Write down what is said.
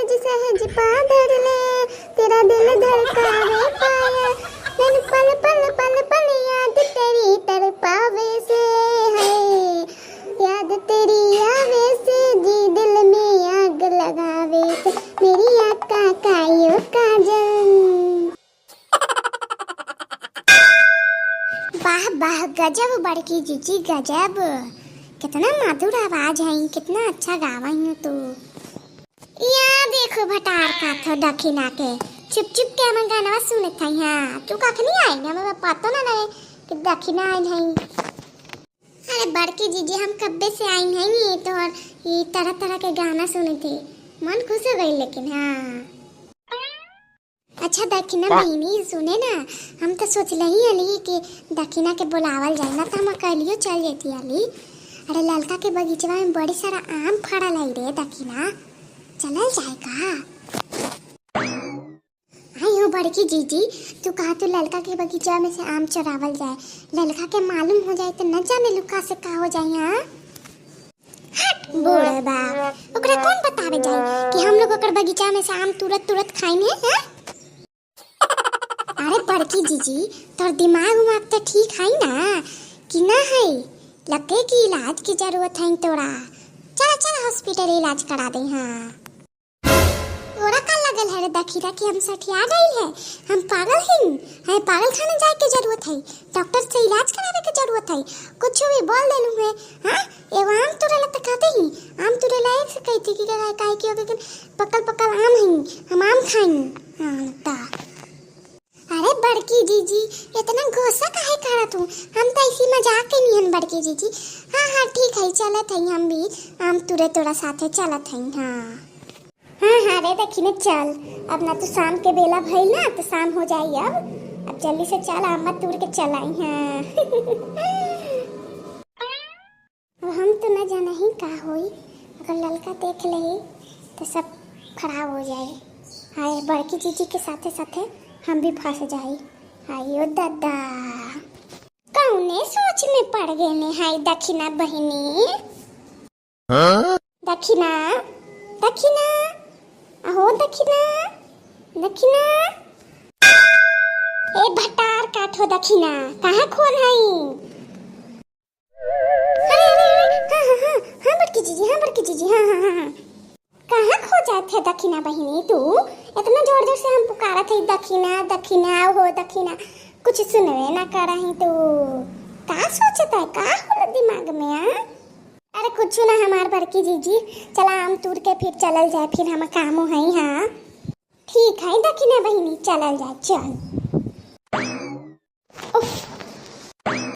सहज सहज पा धर ले, तेरा दिल धड़कावे पाया, मैंने पल पल पल पल याद तेरी तड़पावे से है, याद तेरी आवे से जी दिल में आग लगावे से, मेरी आका कायो काजल। वाह वाह गजब बड़की जीजी गजब, कितना मधुर आवाज है, कितना अच्छा गावा है तू। या देखो भटार का थो दखिना के चुप चुप के हम गाना सुने थे। हां तू कखनी आई ना, मैं पता ना रहे कि दखिना आई है। अरे बड़की जीजी हम कब्बे से आई हैं, ये तो और ये तरह तरह के गाना सुने थे, मन खुश हो गई। लेकिन हां अच्छा दखिना बहनी सुने ना, हम तो सोच रही अली कि दखिना के बुलावल जाए ना, तो हम अकेलियो चल जाती अली। अरे ललका के बगीचवा में बड़ी सारा आम फड़ल है रे दखिना, चलल जाए का? आई हो बड़की जीजी, तू कहा तो ललका के बगीचा में से आम चरावल जाए, ललका के मालूम हो जाए तो न जाने लुका से का हो जाए। हां हट बूढ़े बाप, ओकरा कौन बतावे जाए कि हम लोग ओकर बगीचा में से आम तुरत तुरत खाइने हैं? अरे बड़की जीजी तोर दिमाग उमाग तो ठीक है ना कि ना है? लगे की इलाज की जरूरत है तोरा, चल चल हॉस्पिटल इलाज करा दे। हाँ तोरा का लगल है रे दखिरा कि हम सठिया गई है, हम पागल हैं? है पागल खाने जाए के जरूरत है, डॉक्टर से इलाज करावे के जरूरत है, कुछ भी बोल देलू है। हां एगो आम तुरेला त कहते ही आम तुरेला एक से कहती कि काहे कि पकल पकल आम है, हम आम खाई। हां ता अरे बड़की जीजी इतना गुस्सा काहे करत हूँ, हम तो इसी मजाक के नहीं हन बड़की जीजी। हाँ हाँ ठीक है चलत है, हम भी आम तुरे तोरा साथे चलत है। हाँ हाँ हाँ रे दखिने चल, अब ना तो शाम के बेला भइल ना, तो शाम हो जाई, अब जल्दी से चल आम तुर के चल आई। हाँ अब हम तो न जाना ही का होई, अगर ललका देख ले तो सब खराब हो जाए। हाय बड़की जीजी के साथे साथे हम भी फंस जाई। आयो दादा कौने सोच में पड़ गए ने। हाय दखिना बहिनी, दखिना दखिना अहो दखिना दखिना, ए भटार काठो दखिना कहाँ खोल हई? अरे अरे हाँ बड़की जीजी, हाँ बड़की जीजी, हाँ कहाँ खो जात है दखिना बहिनी तू? इतना जोर जोर से हम पुकारत है दखिना दखिना हो दखिना, कुछ सुनवे ना कर रही तू। का सोचता है, का होला दिमाग में? आ अरे कुछ ना हमार बड़की जीजी, चला आम तूर के फिर चलल जाए, फिर हम काम है। हाँ ठीक है दखिना बहिनी चलल जाए, चल।